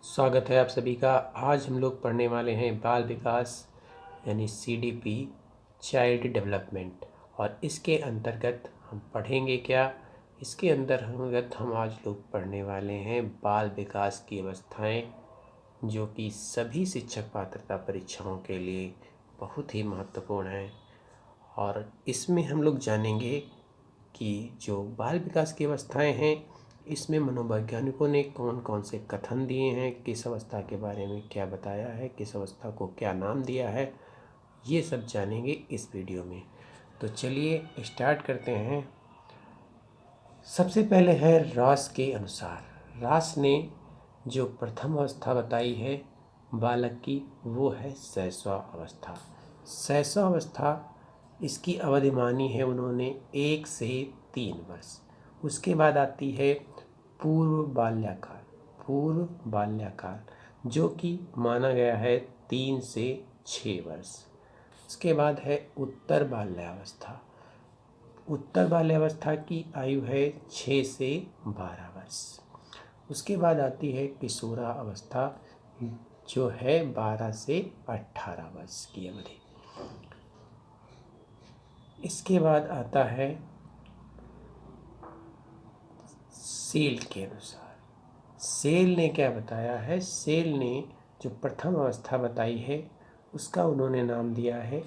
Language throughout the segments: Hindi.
स्वागत है आप सभी का। आज हम लोग पढ़ने वाले हैं बाल विकास यानी CDP चाइल्ड डेवलपमेंट। और इसके अंतर्गत हम पढ़ेंगे क्या, इसके अंतर्गत हम आज लोग पढ़ने वाले हैं बाल विकास की अवस्थाएं, जो कि सभी शिक्षक पात्रता परीक्षाओं के लिए बहुत ही महत्वपूर्ण हैं। और इसमें हम लोग जानेंगे कि जो बाल विकास की अवस्थाएं हैं, इसमें मनोवैज्ञानिकों ने कौन कौन से कथन दिए हैं, किस अवस्था के बारे में क्या बताया है, किस अवस्था को क्या नाम दिया है, ये सब जानेंगे इस वीडियो में। तो चलिए स्टार्ट करते हैं। सबसे पहले है रॉस के अनुसार। रॉस ने जो प्रथम अवस्था बताई है बालक की, वो है शैशव अवस्था। शैशव अवस्था, इसकी अवधि मानी है उन्होंने 1 से 3 वर्ष। उसके बाद आती है पूर्व बाल्यकाल। पूर्व बाल्यकाल जो कि माना गया है 3 से 6 वर्ष। उसके बाद है उत्तर बाल्यावस्था। उत्तर बाल्यावस्था की आयु है 6 से 12 वर्ष। उसके बाद आती है किशोरा अवस्था, जो है 12 से 18 वर्ष की अवधि। इसके बाद आता है सेल के अनुसार। सेल ने क्या बताया है? सेल ने जो प्रथम अवस्था बताई है उसका उन्होंने नाम दिया है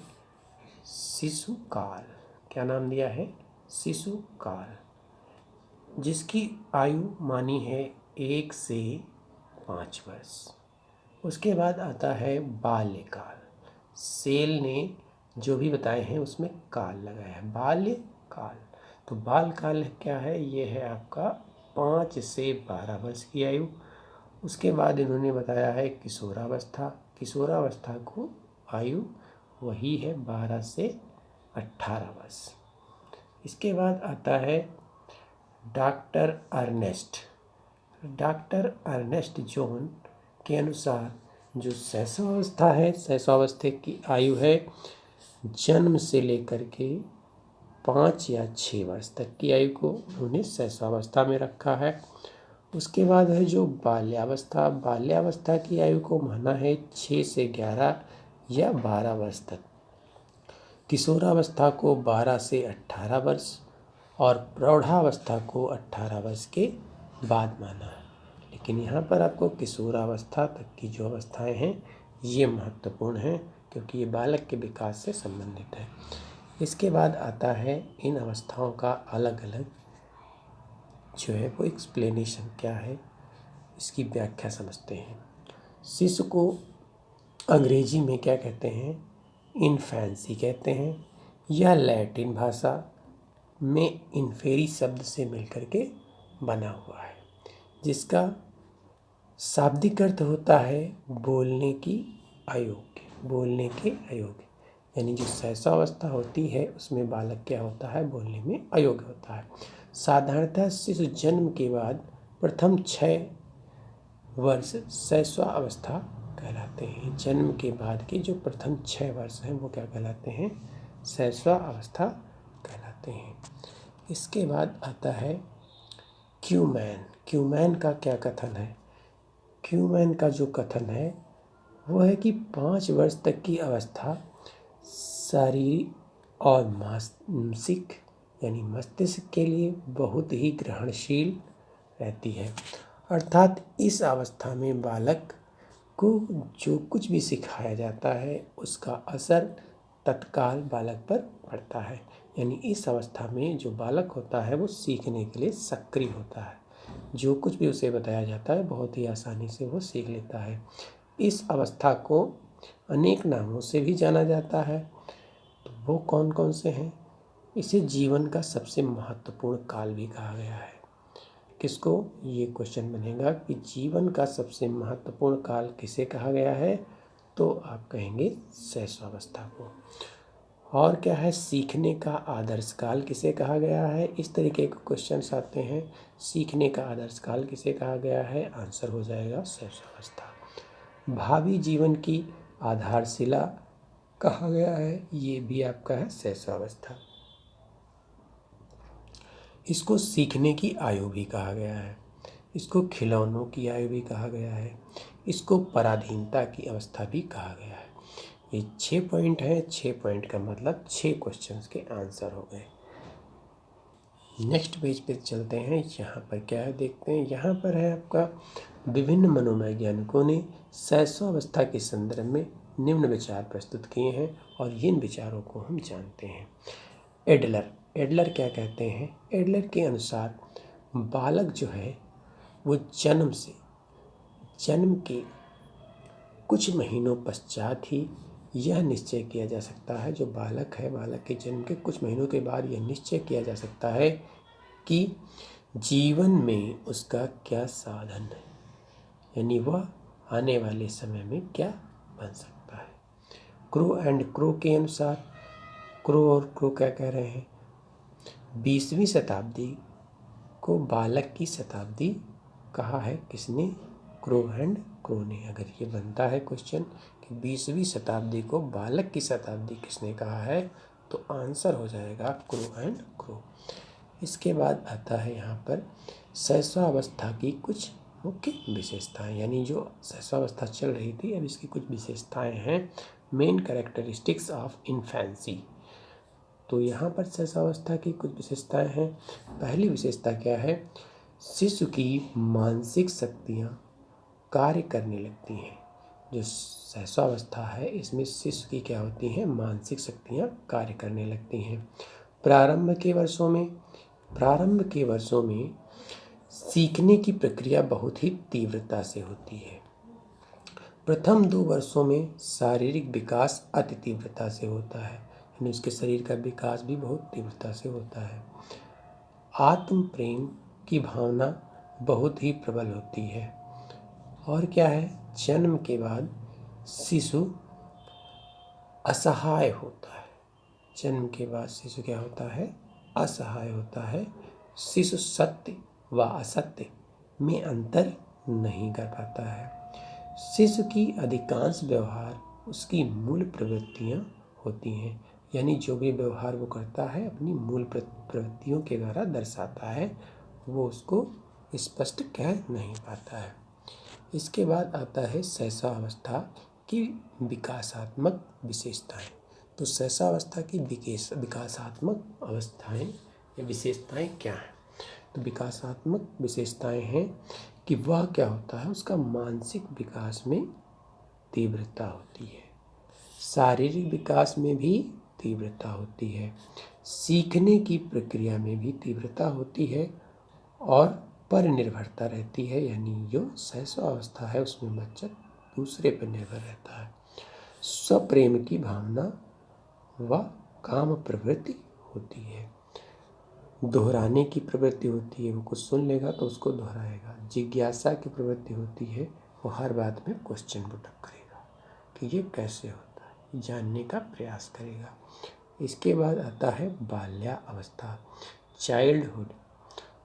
शिशुकाल। क्या नाम दिया है? शिशुकाल, जिसकी आयु मानी है 1 से 5 वर्ष। उसके बाद आता है बाल्यकाल। सेल ने जो भी बताए हैं उसमें काल लगाया है, बाल्यकाल। तो बालकाल क्या है? ये है आपका 5 से 12 वर्ष की आयु। उसके बाद इन्होंने बताया है किशोरावस्था। किशोरावस्था को आयु वही है 12 से 18 वर्ष। इसके बाद आता है doctor Ernest. Doctor Ernest John के अनुसार जो शैशवावस्था है, शैशवावस्था की आयु है जन्म से लेकर के 5 या 6 वर्ष तक की आयु को उन्होंने शैशवावस्था में रखा है। उसके बाद है जो बाल्यावस्था। बाल्यावस्था की आयु को माना है 6 से 11 या 12 वर्ष तक। किशोरावस्था को 12 से 18 वर्ष और प्रौढ़ावस्था को 18 वर्ष के बाद माना है। लेकिन यहाँ पर आपको किशोरावस्था तक की जो अवस्थाएं हैं ये महत्वपूर्ण हैं, क्योंकि ये बालक के विकास से संबंधित है। इसके बाद आता है इन अवस्थाओं का अलग अलग जो है वो एक्सप्लेनेशन क्या है, इसकी व्याख्या समझते हैं। शिशु को अंग्रेजी में क्या कहते हैं? इन्फेंसी कहते हैं। यह लैटिन भाषा में इन्फेरी शब्द से मिलकर के बना हुआ है, जिसका शाब्दिक अर्थ होता है बोलने की अयोग्य। बोलने के अयोग्य यानी जो शैशवावस्था होती है उसमें बालक क्या होता है? बोलने में अयोग्य होता है। साधारणतः शिशु जन्म के बाद प्रथम 6 वर्ष शैशवावस्था कहलाते हैं। जन्म के बाद के जो प्रथम 6 वर्ष हैं वो क्या कहलाते हैं? शैशवावस्था कहलाते हैं। इसके बाद आता है क्यूमैन। क्यूमैन का क्या कथन है? क्यूमैन का जो कथन है वो है कि 5 वर्ष तक की अवस्था शारीरिक और मानसिक यानी मस्तिष्क के लिए बहुत ही ग्रहणशील रहती है। अर्थात इस अवस्था में बालक को जो कुछ भी सिखाया जाता है उसका असर तत्काल बालक पर पड़ता है। यानी इस अवस्था में जो बालक होता है वो सीखने के लिए सक्रिय होता है। जो कुछ भी उसे बताया जाता है बहुत ही आसानी से वो सीख लेता है। इस अवस्था को अनेक नामों से भी जाना जाता है। तो वो कौन कौन से हैं? इसे जीवन का सबसे महत्वपूर्ण काल भी कहा गया है। किसको? ये क्वेश्चन बनेगा कि जीवन का सबसे महत्वपूर्ण काल किसे कहा गया है? तो आप कहेंगे शैशवावस्था को। और क्या है? सीखने का आदर्श काल किसे कहा गया है? इस तरीके के क्वेश्चंस आते हैं। सीखने का आदर्श काल किसे कहा गया है? आंसर हो जाएगा शैशवावस्था। भावी जीवन की आधारशिला कहा गया है, ये भी आपका है शैशवावस्था। इसको सीखने की आयु भी कहा गया है। इसको खिलौनों की आयु भी कहा गया है, इसको पराधीनता की अवस्था भी कहा गया है। ये 6 पॉइंट हैं, 6 पॉइंट का मतलब 6 क्वेश्चंस के आंसर हो गए। नेक्स्ट पेज पे चलते हैं। यहाँ पर क्या है देखते हैं। यहाँ पर है आपका विभिन्न मनोवैज्ञानिकों ने शैशवावस्था के संदर्भ में निम्न विचार प्रस्तुत किए हैं और इन विचारों को हम जानते हैं। एडलर क्या कहते हैं? एडलर के अनुसार बालक जो है वो जन्म के कुछ महीनों पश्चात ही यह निश्चय किया जा सकता है, जो बालक है, बालक के जन्म के कुछ महीनों के बाद यह निश्चय किया जा सकता है कि जीवन में उसका क्या साधन है, यानी वह आने वाले समय में क्या बन सकता है। क्रो एंड क्रो के अनुसार, क्रो और क्रो क्या कह रहे हैं? 20वीं शताब्दी को बालक की शताब्दी कहा है। किसने? क्रो एंड क्रो ने। अगर ये बनता है क्वेश्चन कि 20वीं शताब्दी को बालक की शताब्दी किसने कहा है, तो आंसर हो जाएगा क्रो एंड क्रो। इसके बाद आता है यहाँ पर शैशवावस्था की कुछ मुख्य विशेषताएं, यानी जो शैशवावस्था चल रही थी अब इसकी कुछ विशेषताएं हैं। Main characteristics of infancy. तो यहाँ पर शैशवावस्था की कुछ विशेषताएं हैं। पहली विशेषता क्या है? शिशु की मानसिक शक्तियाँ कार्य करने लगती हैं। जो शैशवावस्था है इसमें शिशु की क्या होती हैं? मानसिक शक्तियाँ कार्य करने लगती हैं। प्रारंभ के वर्षों में सीखने की प्रक्रिया बहुत ही तीव्रता से होती है। प्रथम 2 वर्षों में शारीरिक विकास अति तीव्रता से होता है, यानी उसके शरीर का विकास भी बहुत तीव्रता से होता है। आत्म प्रेम की भावना बहुत ही प्रबल होती है। और क्या है? जन्म के बाद शिशु असहाय होता है। जन्म के बाद शिशु क्या होता है? असहाय होता है। शिशु सत्य व असत्य में अंतर नहीं कर पाता है। शिशु की अधिकांश व्यवहार उसकी मूल प्रवृत्तियाँ होती हैं, यानी जो भी व्यवहार वो करता है अपनी मूल प्रवृत्तियों के द्वारा दर्शाता है, वो उसको स्पष्ट कह नहीं पाता है। इसके बाद आता है शैशवावस्था की विकासात्मक विशेषताएं। तो शैशवावस्था की विकासात्मक अवस्थाएं या विशेषताएं क्या हैं? तो विकासात्मक विशेषताएं हैं कि वह क्या होता है? उसका मानसिक विकास में तीव्रता होती है, शारीरिक विकास में भी तीव्रता होती है, सीखने की प्रक्रिया में भी तीव्रता होती है और पर निर्भरता रहती है, यानी जो शैशवावस्था है उसमें बच्चा दूसरे पर निर्भर रहता है। स्वप्रेम की भावना व काम प्रवृत्ति होती है। दोहराने की प्रवृत्ति होती है, वो कुछ सुन लेगा तो उसको दोहराएगा। जिज्ञासा की प्रवृत्ति होती है, वो हर बात में क्वेश्चन पुटअप करेगा कि ये कैसे होता है, जानने का प्रयास करेगा। इसके बाद आता है बाल्यावस्था, चाइल्डहुड।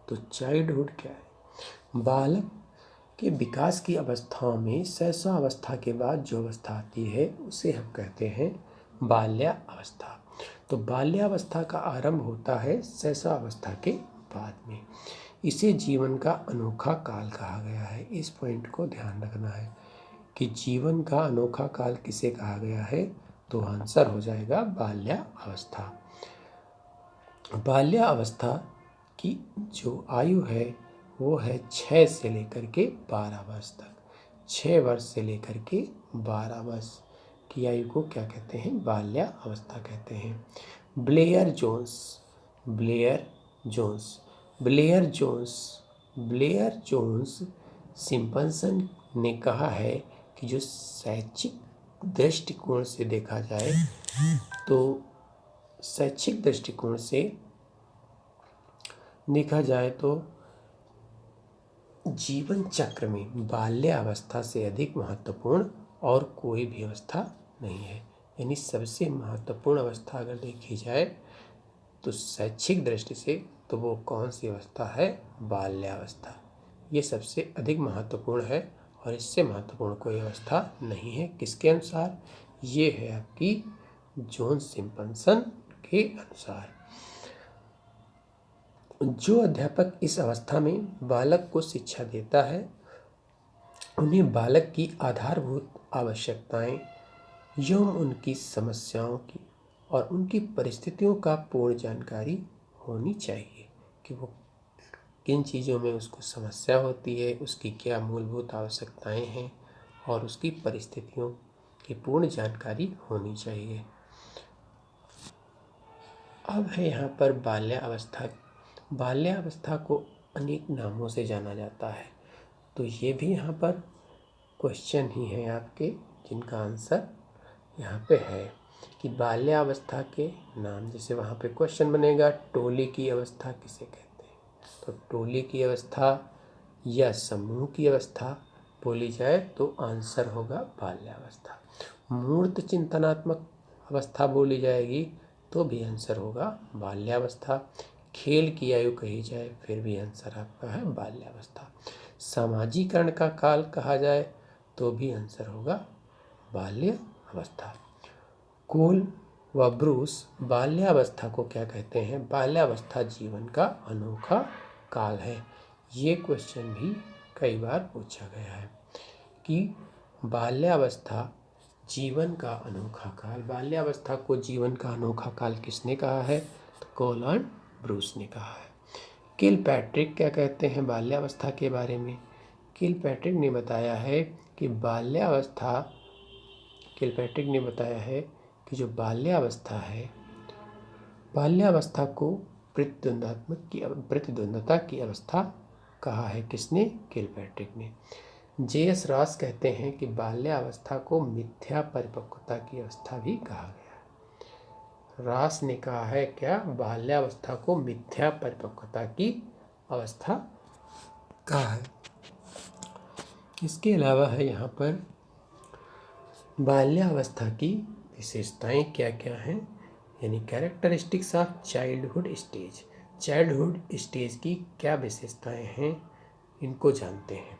तो चाइल्डहुड क्या है? बालक के विकास की अवस्थाओं में शैशवावस्था के बाद जो अवस्था आती है उसे हम कहते हैं बाल्यावस्था। तो बाल्यावस्था का आरंभ होता है शैशवावस्था के बाद में। इसे जीवन का अनोखा काल कहा गया है। इस पॉइंट को ध्यान रखना है कि जीवन का अनोखा काल किसे कहा गया है, तो आंसर हो जाएगा बाल्यावस्था। बाल्यावस्था की जो आयु है वो है 6 से लेकर के 12 वर्ष तक। 6 वर्ष से लेकर के 12 वर्ष की आयु को क्या कहते हैं? बाल्यावस्था कहते हैं। ब्लेयर जोन्स सिम्पसन ने कहा है कि जो शैक्षिक दृष्टिकोण से देखा जाए तो जीवन चक्र में बाल्यावस्था से अधिक महत्वपूर्ण और कोई भी अवस्था नहीं है। यानी सबसे महत्वपूर्ण अवस्था अगर देखी जाए तो शैक्षिक दृष्टि से तो वो कौन सी अवस्था है? बाल्यावस्था। ये सबसे अधिक महत्वपूर्ण है और इससे महत्वपूर्ण कोई अवस्था नहीं है। किसके अनुसार? ये है आपकी जॉन सिम्पसन के अनुसार। जो अध्यापक इस अवस्था में बालक को शिक्षा देता है उन्हें बालक की आधारभूत आवश्यकताएं एवं उनकी समस्याओं की और उनकी परिस्थितियों का पूर्ण जानकारी होनी चाहिए कि वो किन चीज़ों में उसको समस्या होती है, उसकी क्या मूलभूत आवश्यकताएं हैं और उसकी परिस्थितियों की पूर्ण जानकारी होनी चाहिए। अब है यहाँ पर बाल्यावस्था। बाल्यावस्था को अनेक नामों से जाना जाता है, तो ये भी यहाँ पर क्वेश्चन ही है आपके, जिनका आंसर यहाँ पे है कि बाल्यावस्था के नाम। जैसे वहाँ पे क्वेश्चन बनेगा, टोली की अवस्था किसे कहते हैं, तो टोली की अवस्था या समूह की अवस्था बोली जाए तो आंसर होगा बाल्यावस्था। मूर्त चिंतनात्मक अवस्था बोली जाएगी तो भी आंसर होगा बाल्यावस्था। खेल की आयु कही जाए फिर भी आंसर आपका है बाल्यावस्था। सामाजिकरण का काल कहा जाए तो भी आंसर होगा बाल्यावस्था। कोल व ब्रूस बाल्यावस्था को क्या कहते हैं? बाल्यावस्था जीवन का अनोखा काल है। ये क्वेश्चन भी कई बार पूछा गया है कि बाल्यावस्था जीवन का अनोखा काल। बाल्यावस्था को जीवन का अनोखा काल किसने कहा है? तो कोल और ब्रूस ने कहा है। किलपैट्रिक क्या कहते हैं बाल्यावस्था के बारे में? किलपैट्रिक ने बताया है कि जो बाल्यावस्था है, बाल्यावस्था को प्रतिद्वंदता की अवस्था कहा है। किसने? किलपैट्रिक ने। जे.एस. रॉस कहते हैं कि बाल्यावस्था को मिथ्या परिपक्वता की अवस्था भी कहा गया है। रॉस ने कहा है क्या? बाल्यावस्था को मिथ्या परिपक्वता की अवस्था कहा है। इसके अलावा है यहाँ पर बाल्यावस्था की विशेषताएं क्या क्या हैं, यानी characteristics of childhood stage. Childhood stage की क्या विशेषताएं हैं, इनको जानते हैं।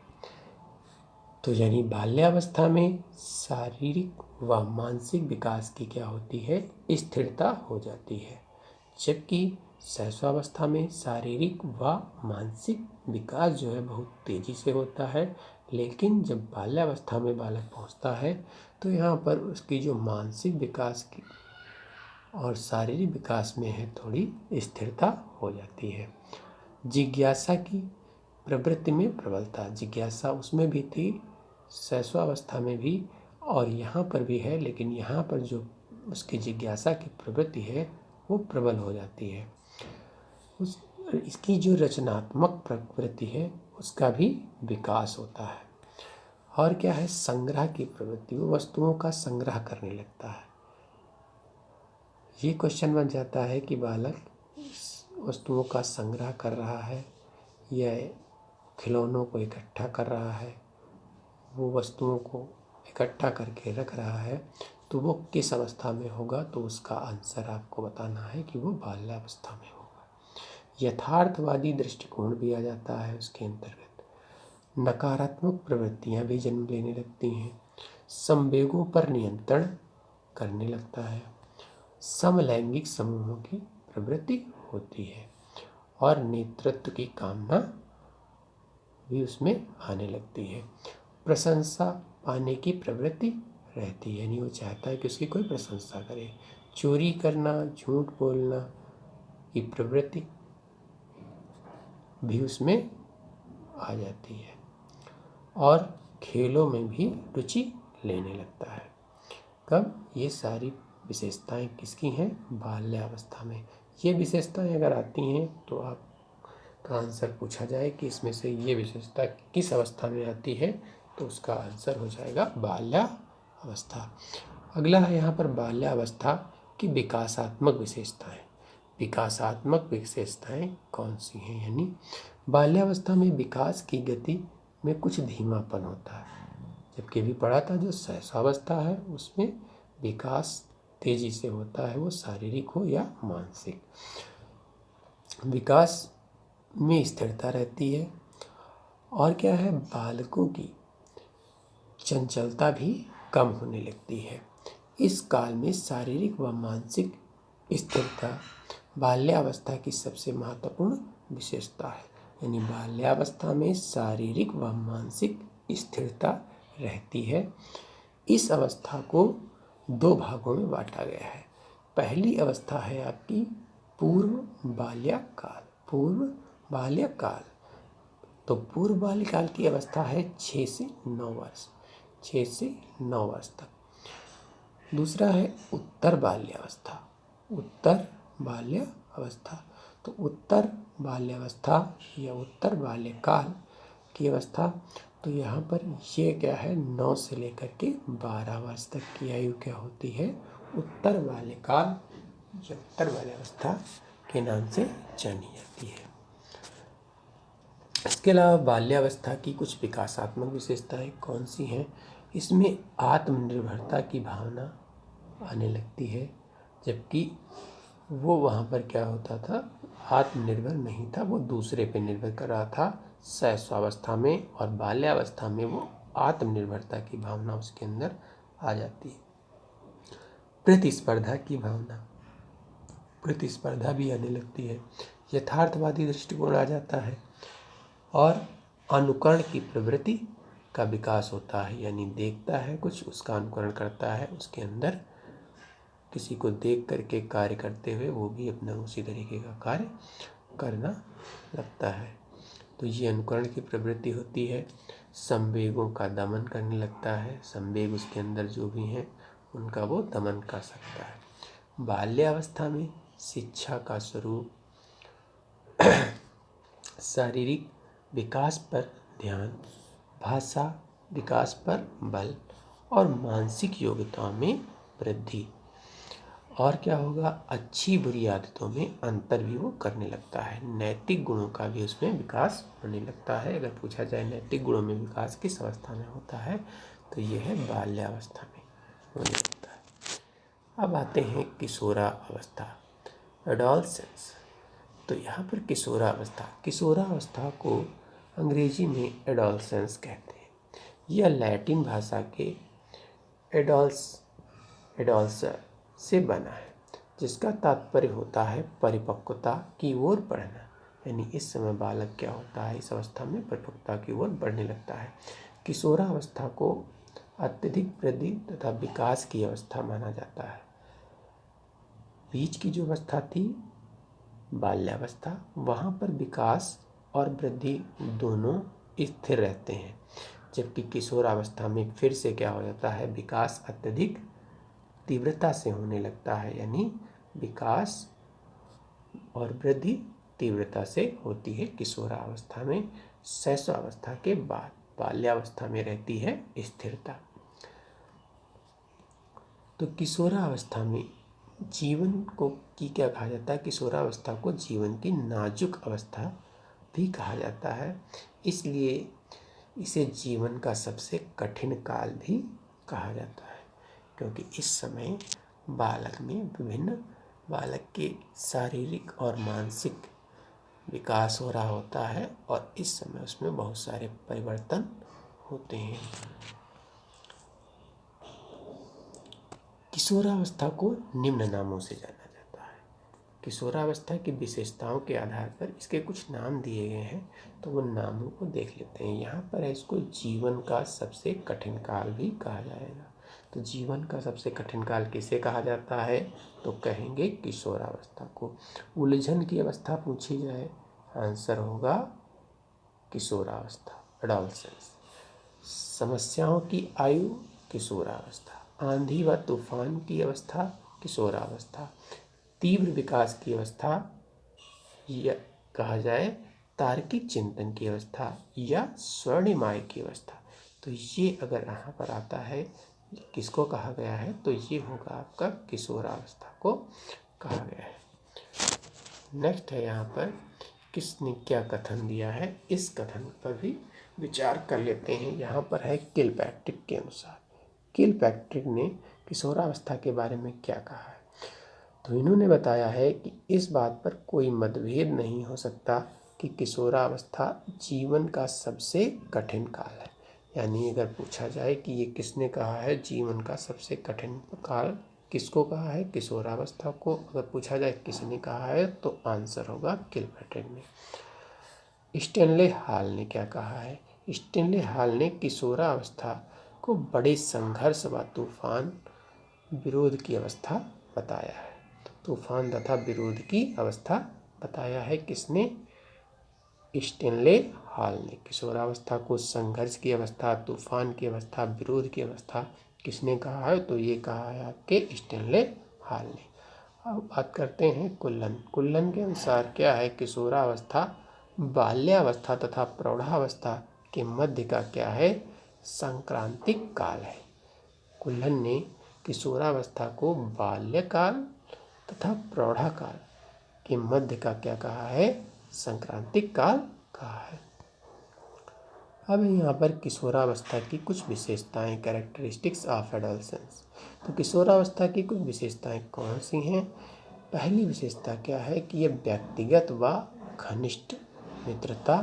तो यानी बाल्यावस्था में शारीरिक व मानसिक विकास की क्या होती है? स्थिरता हो जाती है, जबकि शैशवावस्था में शारीरिक व मानसिक विकास जो है बहुत तेज़ी से होता है। लेकिन जब बाल्यावस्था में बालक पहुंचता है तो यहाँ पर उसकी जो मानसिक विकास की और शारीरिक विकास में है थोड़ी स्थिरता हो जाती है। जिज्ञासा की प्रवृत्ति में प्रबलता, जिज्ञासा उसमें भी थी शैशवावस्था में भी और यहाँ पर भी है, लेकिन यहाँ पर जो उसकी जिज्ञासा की प्रवृत्ति है वो प्रबल हो जाती है। इसकी जो रचनात्मक प्रवृत्ति है उसका भी विकास होता है। और क्या है? संग्रह की प्रवृत्ति, वो वस्तुओं का संग्रह करने लगता है। ये क्वेश्चन बन जाता है कि बालक वस्तुओं का संग्रह कर रहा है या खिलौनों को इकट्ठा कर रहा है, वो वस्तुओं को इकट्ठा करके रख रहा है, तो वो किस अवस्था में होगा? तो उसका आंसर आपको बताना है कि वो बाल्यावस्था में होगा। यथार्थवादी दृष्टिकोण भी आ जाता है उसके अंतर्गत। नकारात्मक प्रवृत्तियां भी जन्म लेने लगती हैं। संवेगों पर नियंत्रण करने लगता है। समलैंगिक समूहों की प्रवृत्ति होती है और नेतृत्व की कामना भी उसमें आने लगती है। प्रशंसा पाने की प्रवृत्ति रहती है, यानी वो चाहता है कि उसकी कोई प्रशंसा करे। चोरी करना, झूठ बोलना की प्रवृत्ति भी उसमें आ जाती है और खेलों में भी रुचि लेने लगता है। कब? ये सारी विशेषताएं किसकी हैं? बाल्यावस्था में। ये विशेषताएं अगर आती हैं तो आपका आंसर पूछा जाए कि इसमें से ये विशेषता किस अवस्था में आती है, तो उसका आंसर हो जाएगा बाल्यावस्था। अगला है यहाँ पर बाल्यावस्था की विकासात्मक विशेषताएं। विकासात्मक विशेषताएं कौन सी हैं? यानी बाल्यावस्था में विकास की गति में कुछ धीमापन होता है, जबकि अभी पढ़ा था जो शैशवावस्था है उसमें विकास तेजी से होता है, वो शारीरिक हो या मानसिक। विकास में स्थिरता रहती है। और क्या है? बालकों की चंचलता भी कम होने लगती है। इस काल में शारीरिक व मानसिक स्थिरता बाल्यावस्था की सबसे महत्वपूर्ण विशेषता है। यानी बाल्यावस्था में शारीरिक व मानसिक स्थिरता रहती है। इस अवस्था को 2 भागों में बांटा गया है। पहली अवस्था है आपकी पूर्व बाल्यकाल। पूर्व बाल्यकाल, तो पूर्व बाल्यकाल की अवस्था है 6 से 9 वर्ष, 6 से 9 वर्ष तक। दूसरा है उत्तर बाल्यावस्था। उत्तर बाल्यावस्था, तो उत्तर बाल्यावस्था या उत्तर बाल्यकाल की अवस्था, तो यहाँ पर ये क्या है, 9 से लेकर के 12 वर्ष तक की आयु क्या होती है, उत्तर बाल्यकाल या उत्तर बाल्यावस्था के नाम से जानी जाती है। इसके अलावा बाल्यावस्था की कुछ विकासात्मक विशेषताएं कौन सी हैं? इसमें आत्मनिर्भरता की भावना आने लगती है, जबकि वो वहाँ पर क्या होता था, आत्मनिर्भर नहीं था, वो दूसरे पे निर्भर कर रहा था शैशवावस्था में। और बाल्यावस्था में वो आत्मनिर्भरता की भावना उसके अंदर आ जाती है। प्रतिस्पर्धा की भावना, प्रतिस्पर्धा भी आने लगती है। यथार्थवादी दृष्टिकोण आ जाता है और अनुकरण की प्रवृत्ति का विकास होता है। यानी देखता है कुछ, उसका अनुकरण करता है, उसके अंदर किसी को देख करके कार्य करते हुए वो भी अपना उसी तरीके का कार्य करना लगता है। तो ये अनुकरण की प्रवृत्ति होती है। संवेगों का दमन करने लगता है। संवेग उसके अंदर जो भी हैं उनका वो दमन कर सकता है। बाल्यावस्था में शिक्षा का स्वरूप शारीरिक विकास पर ध्यान, भाषा विकास पर बल और मानसिक योग्यताओं में वृद्धि। और क्या होगा, अच्छी बुरी आदतों में अंतर भी वो करने लगता है। नैतिक गुणों का भी उसमें विकास होने लगता है। अगर पूछा जाए नैतिक गुणों में विकास किस अवस्था में होता है, तो ये है बाल्यावस्था में होने लगता है। अब आते हैं किशोरावस्था, एडोलसेंस। तो यहाँ पर किशोरावस्था को अंग्रेजी में एडोलसेंस कहते हैं। यह लैटिन भाषा के एडोल्सर से बना है, जिसका तात्पर्य होता है परिपक्वता की ओर बढ़ना। यानी इस समय बालक क्या होता है, इस अवस्था में परिपक्वता की ओर बढ़ने लगता है। किशोरावस्था को अत्यधिक वृद्धि तथा विकास की अवस्था माना जाता है। बीच की जो अवस्था थी बाल्यावस्था, वहाँ पर विकास और वृद्धि दोनों स्थिर रहते हैं, जबकि किशोरावस्था में फिर से क्या हो जाता है, विकास अत्यधिक तीव्रता से होने लगता है। यानी विकास और वृद्धि तीव्रता से होती है किशोरावस्था में। शैशवावस्था के बाद बाल्यावस्था में रहती है स्थिरता। तो किशोरावस्था में जीवन को क्या कहा जाता है, किशोरावस्था को जीवन की नाजुक अवस्था भी कहा जाता है। इसलिए इसे जीवन का सबसे कठिन काल भी कहा जाता है, क्योंकि इस समय बालक के शारीरिक और मानसिक विकास हो रहा होता है और इस समय उसमें बहुत सारे परिवर्तन होते हैं। किशोरावस्था को निम्न नामों से जाना जाता है। किशोरावस्था की विशेषताओं के आधार पर इसके कुछ नाम दिए गए हैं, तो वो नामों को देख लेते हैं। यहाँ पर है, इसको जीवन का सबसे कठिन काल भी कहा जाएगा। तो जीवन का सबसे कठिन काल किसे कहा जाता है, तो कहेंगे किशोरावस्था को। उलझन की अवस्था पूछी जाए, आंसर होगा किशोरावस्था, एडोलसेंस। समस्याओं की आयु किशोरावस्था। आंधी व तूफान की अवस्था किशोरावस्था। तीव्र विकास की अवस्था या कहा जाए तार्किक चिंतन की अवस्था या स्वर्णिमाय की अवस्था। तो ये अगर यहाँ पर आता है किसको कहा गया है, तो ये होगा आपका किशोरावस्था को कहा गया है। नेक्स्ट है यहाँ पर किसने क्या कथन दिया है, इस कथन पर भी विचार कर लेते हैं। यहाँ पर है किलपैट्रिक के अनुसार। किलपैट्रिक ने किशोरावस्था के बारे में क्या कहा है, तो इन्होंने बताया है कि इस बात पर कोई मतभेद नहीं हो सकता कि किशोरावस्था जीवन का सबसे कठिन काल है। यानी अगर पूछा जाए कि ये किसने कहा है जीवन का सबसे कठिन काल किसको कहा है? किशोरावस्था को। अगर पूछा जाए किसने कहा है तो आंसर होगा किलफर्टेन ने। स्टैनले हॉल ने क्या कहा है? स्टैनले हॉल ने किशोरावस्था को बड़े संघर्ष व तूफान विरोध की अवस्था बताया है। तूफान तथा विरोध की अवस्था बताया है किसने? स्टैनले हॉल ने। किशोरावस्था को संघर्ष की अवस्था, तूफान की अवस्था, विरोध की अवस्था किसने कहा है? तो ये कहा है आपके स्टैनले हॉल ने। अब बात करते हैं कुल्लन। कुल्लन के अनुसार क्या है? किशोरावस्था बाल्यावस्था तथा प्रौढ़ावस्था के मध्य का क्या है? सांक्रांतिक काल है। कुल्लन ने किशोरावस्था को बाल्यकाल तथा प्रौढ़ाकाल के मध्य का क्या कहा है? सांक्रांतिक काल कहा है। अब यहाँ पर किशोरावस्था की कुछ विशेषताएं, कैरेक्टरिस्टिक्स ऑफ एडोलसेंस। तो किशोरावस्था की कुछ विशेषताएं कौन सी हैं? पहली विशेषता क्या है कि ये व्यक्तिगत व घनिष्ठ मित्रता,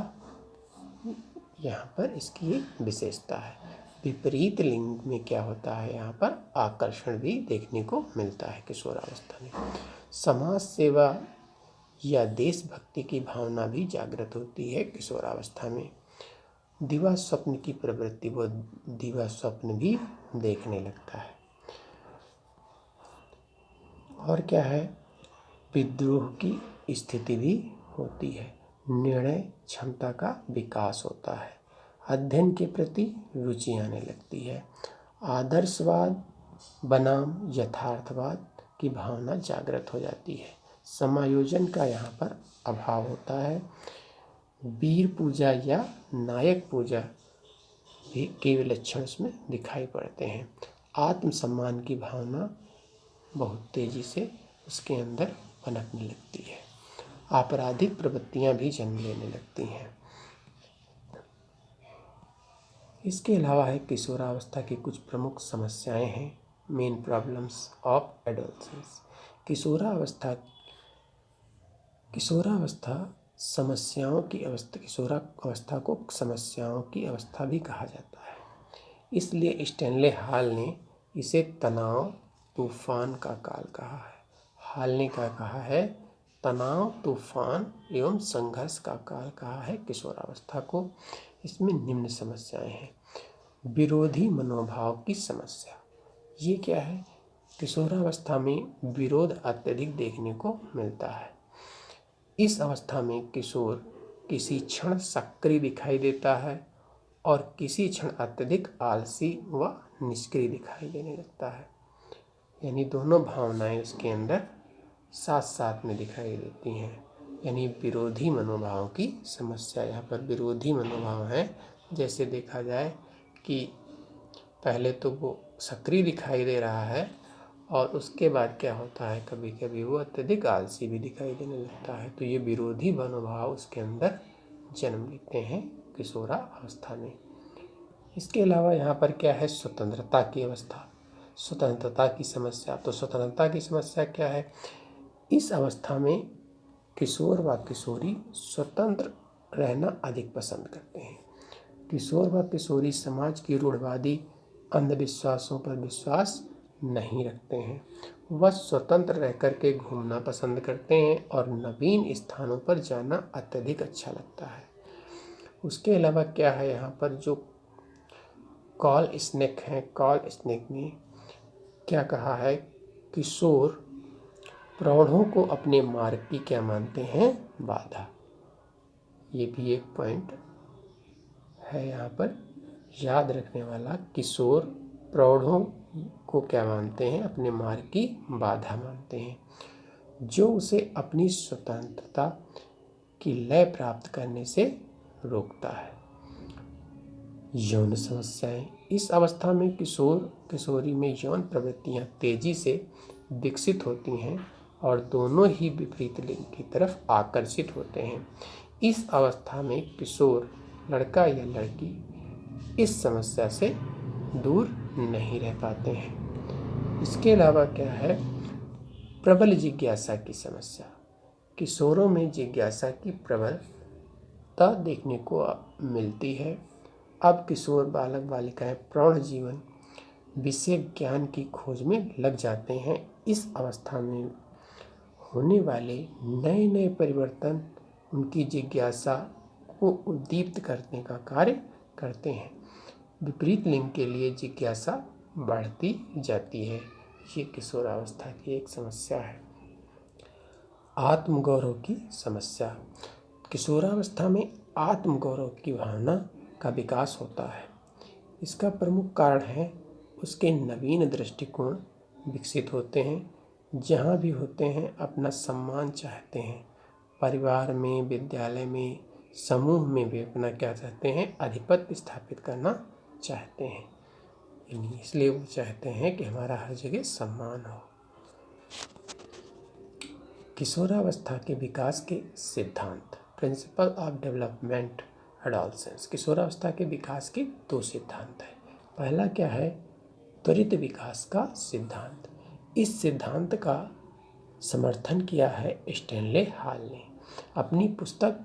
यहाँ पर इसकी एक विशेषता है। विपरीत लिंग में क्या होता है? यहाँ पर आकर्षण भी देखने को मिलता है किशोरावस्था में। समाज सेवा या देशभक्ति की भावना भी जागृत होती है किशोरावस्था में। दिवा स्वप्न की प्रवृत्ति, वो दिवा स्वप्न भी देखने लगता है। और क्या है? विद्रोह की स्थिति भी होती है। निर्णय क्षमता का विकास होता है। अध्ययन के प्रति रुचि आने लगती है। आदर्शवाद बनाम यथार्थवाद की भावना जागृत हो जाती है। समायोजन का यहाँ पर अभाव होता है। वीर पूजा या नायक पूजा भी के लक्षण इसमें दिखाई पड़ते हैं। आत्मसम्मान की भावना बहुत तेजी से उसके अंदर पनपने लगती है। आपराधिक प्रवृत्तियां भी जन्म लेने लगती हैं। इसके अलावा है किशोरावस्था की कुछ प्रमुख समस्याएं हैं। Main problems of adolescence. किशोरावस्था समस्याओं की अवस्था, किशोरावस्था को समस्याओं की अवस्था भी कहा जाता है। इसलिए स्टैनले हॉल ने इसे तनाव तूफान का काल कहा है। हॉल ने क्या कहा है? तनाव, तूफान एवं संघर्ष का काल कहा है किशोरावस्था को। इसमें निम्न समस्याएं हैं। विरोधी मनोभाव की समस्या, ये क्या है? किशोरावस्था में विरोध अत्यधिक देखने को मिलता है। इस अवस्था में किशोर किसी क्षण सक्रिय दिखाई देता है और किसी क्षण अत्यधिक आलसी व निष्क्रिय दिखाई देने लगता है। यानी दोनों भावनाएं उसके अंदर साथ साथ में दिखाई देती हैं। यानी विरोधी मनोभाव की समस्या। यहाँ पर विरोधी मनोभाव है। जैसे देखा जाए कि पहले तो वो सक्रिय दिखाई दे रहा है और उसके बाद क्या होता है, कभी कभी वो अत्यधिक आलसी भी दिखाई देने लगता है। तो ये विरोधी मनोभाव उसके अंदर जन्म लेते हैं किशोरावस्था में। इसके अलावा यहाँ पर क्या है? स्वतंत्रता की अवस्था, स्वतंत्रता की समस्या। तो स्वतंत्रता की समस्या क्या है? इस अवस्था में किशोर व किशोरी स्वतंत्र रहना अधिक पसंद करते हैं। किशोर व किशोरी समाज की रूढ़वादी अंधविश्वासों पर विश्वास नहीं रखते हैं। वह स्वतंत्र रह कर के घूमना पसंद करते हैं और नवीन स्थानों पर जाना अत्यधिक अच्छा लगता है। उसके अलावा क्या है? यहाँ पर जो कॉल स्नेक हैं, कॉल स्नेक ने क्या कहा है? किशोर प्रौढ़ों को अपने मार्ग की क्या मानते हैं? बाधा। ये भी एक पॉइंट है यहाँ पर याद रखने वाला। किशोर प्रौढ़ों को क्या मानते हैं? अपने मार्ग की बाधा मानते हैं, जो उसे अपनी स्वतंत्रता की लय प्राप्त करने से रोकता है। यौन समस्याएं। इस अवस्था में किशोर किशोरी में यौन प्रवृत्तियां तेजी से विकसित होती हैं और दोनों ही विपरीत लिंग की तरफ आकर्षित होते हैं। इस अवस्था में किशोर लड़का या लड़की इस समस्या से दूर नहीं रह पाते हैं। इसके अलावा क्या है? प्रबल जिज्ञासा की समस्या। किशोरों में जिज्ञासा की प्रबलता देखने को मिलती है। अब किशोर बालक बालिकाएं प्रौढ़ जीवन विषय ज्ञान की खोज में लग जाते हैं। इस अवस्था में होने वाले नए नए परिवर्तन उनकी जिज्ञासा को उद्दीप्त करने का कार्य करते हैं। विपरीत लिंग के लिए जिज्ञासा बढ़ती जाती है। ये किशोरावस्था की एक समस्या है। आत्मगौरव की समस्या। किशोरावस्था में आत्मगौरव की भावना का विकास होता है। इसका प्रमुख कारण है उसके नवीन दृष्टिकोण विकसित होते हैं। जहाँ भी होते हैं अपना सम्मान चाहते हैं। परिवार में, विद्यालय में, समूह में भी अपना क्या चाहते हैं, आधिपत्य स्थापित करना चाहते हैं। यानी इसलिए वो चाहते हैं कि हमारा हर जगह सम्मान हो। किशोरावस्था के विकास के सिद्धांत। Principle of development adolescence. किशोरावस्था के विकास के 2 सिद्धांत हैं। पहला क्या है? त्वरित विकास का सिद्धांत। इस सिद्धांत का समर्थन किया है स्टैनले हॉल ने अपनी पुस्तक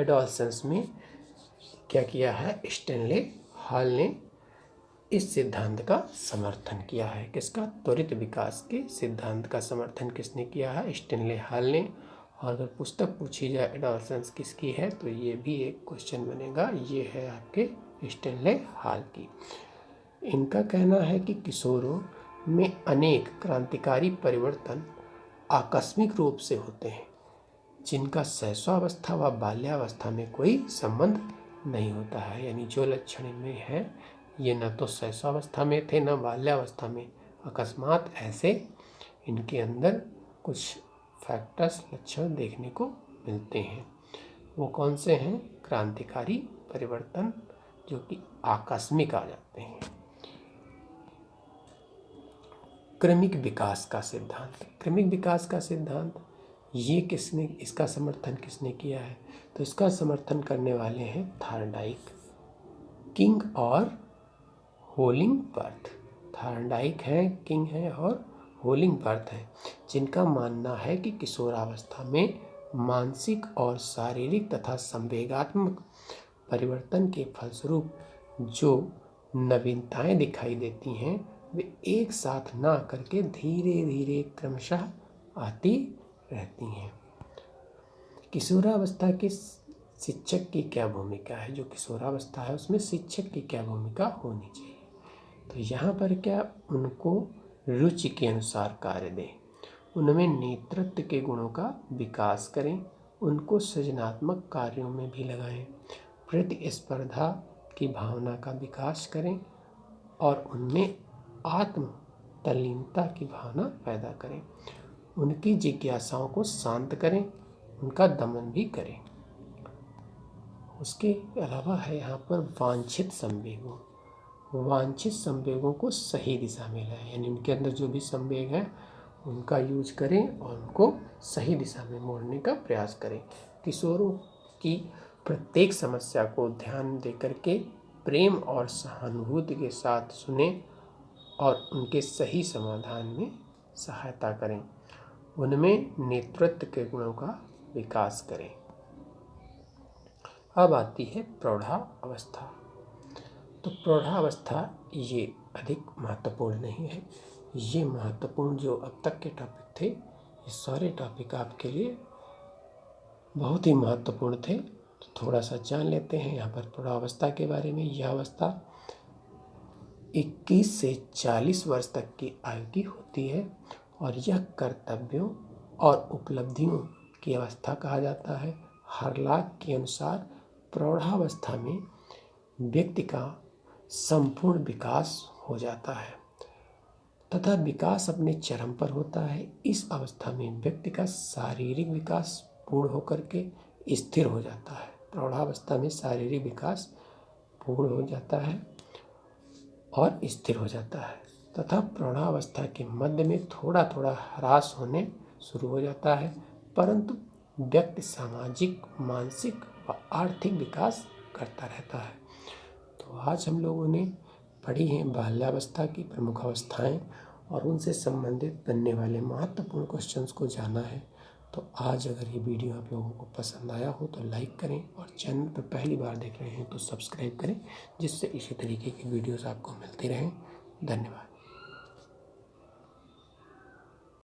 एडोलसेंस में क्या किया है? स्टैनले हॉल ने इस सिद्धांत का समर्थन किया है। किसका? त्वरित विकास के सिद्धांत का समर्थन किसने किया है? स्टैनले हॉल ने। और अगर पुस्तक पूछी जाए एडोलसेंस किसकी है तो ये भी एक क्वेश्चन बनेगा। ये है आपके स्टैनले हॉल की। इनका कहना है कि किशोरों में अनेक क्रांतिकारी परिवर्तन आकस्मिक रूप से होते हैं जिनका शैशवावस्था व बाल्यावस्था में कोई संबंध नहीं होता है। यानी जो लक्षण इनमें है ये न तो शैशवावस्था में थे न बाल्यावस्था में। अकस्मात ऐसे इनके अंदर कुछ फैक्टर्स, लक्षण देखने को मिलते हैं। वो कौन से हैं? क्रांतिकारी परिवर्तन जो कि आकस्मिक आ जाते हैं। क्रमिक विकास का सिद्धांत। क्रमिक विकास का सिद्धांत ये इसका समर्थन किसने किया है? तो इसका समर्थन करने वाले हैं थॉर्नडाइक, किंग और होलिंगबर्थ। थॉर्नडाइक हैं, किंग हैं और होलिंगबर्थ हैं, जिनका मानना है कि किशोरावस्था में मानसिक और शारीरिक तथा संवेगात्मक परिवर्तन के फलस्वरूप जो नवीनताएं दिखाई देती हैं वे एक साथ ना करके धीरे धीरे क्रमशः आती रहती हैं। किशोरावस्था के शिक्षक की क्या भूमिका है? जो किशोरावस्था है उसमें शिक्षक की क्या भूमिका होनी चाहिए? तो यहाँ पर क्या उनको रुचि के अनुसार कार्य दें, उनमें नेतृत्व के गुणों का विकास करें, उनको सृजनात्मक कार्यों में भी लगाएं, प्रतिस्पर्धा की भावना का विकास करें और उनमें आत्म तल्लीनता की भावना पैदा करें, उनकी जिज्ञासाओं को शांत करें, उनका दमन भी करें। उसके अलावा है यहाँ पर वांछित संवेगों को सही दिशा में लाएं। यानी उनके अंदर जो भी संवेग हैं उनका यूज करें और उनको सही दिशा में मोड़ने का प्रयास करें। किशोरों की प्रत्येक समस्या को ध्यान दे करके प्रेम और सहानुभूति के साथ सुने और उनके सही समाधान में सहायता करें, उनमें नेतृत्व के गुणों का विकास करें। अब आती है प्रौढ़ावस्था। तो प्रौढ़ावस्था ये अधिक महत्वपूर्ण नहीं है। ये महत्वपूर्ण जो अब तक के टॉपिक थे ये सारे टॉपिक आपके लिए बहुत ही महत्वपूर्ण थे। तो थोड़ा सा जान लेते हैं यहाँ पर प्रौढ़ावस्था के बारे में। यह अवस्था 21 से 40 वर्ष तक की आयु की होती है और यह कर्तव्यों और उपलब्धियों की अवस्था कहा जाता है। हरलाक के अनुसार प्रौढ़ावस्था में व्यक्ति का संपूर्ण विकास हो जाता है तथा विकास अपने चरम पर होता है। इस अवस्था में व्यक्ति का शारीरिक विकास पूर्ण होकर के स्थिर हो जाता है। प्रौढ़ावस्था में शारीरिक विकास पूर्ण हो जाता है और स्थिर हो जाता है तथा प्रौढ़ावस्था के मध्य में थोड़ा थोड़ा ह्रास होने शुरू हो जाता है, परंतु व्यक्ति सामाजिक, मानसिक व आर्थिक विकास करता रहता है। तो आज हम लोगों ने पढ़ी हैं बाल्यावस्था की प्रमुख अवस्थाएं और उनसे संबंधित बनने वाले महत्वपूर्ण क्वेश्चंस को जाना है। तो आज अगर ये वीडियो आप लोगों को पसंद आया हो तो लाइक करें और चैनल पर पहली बार देख रहे हैं तो सब्सक्राइब करें, जिससे इसी तरीके की वीडियोस आपको मिलती रहें। धन्यवाद।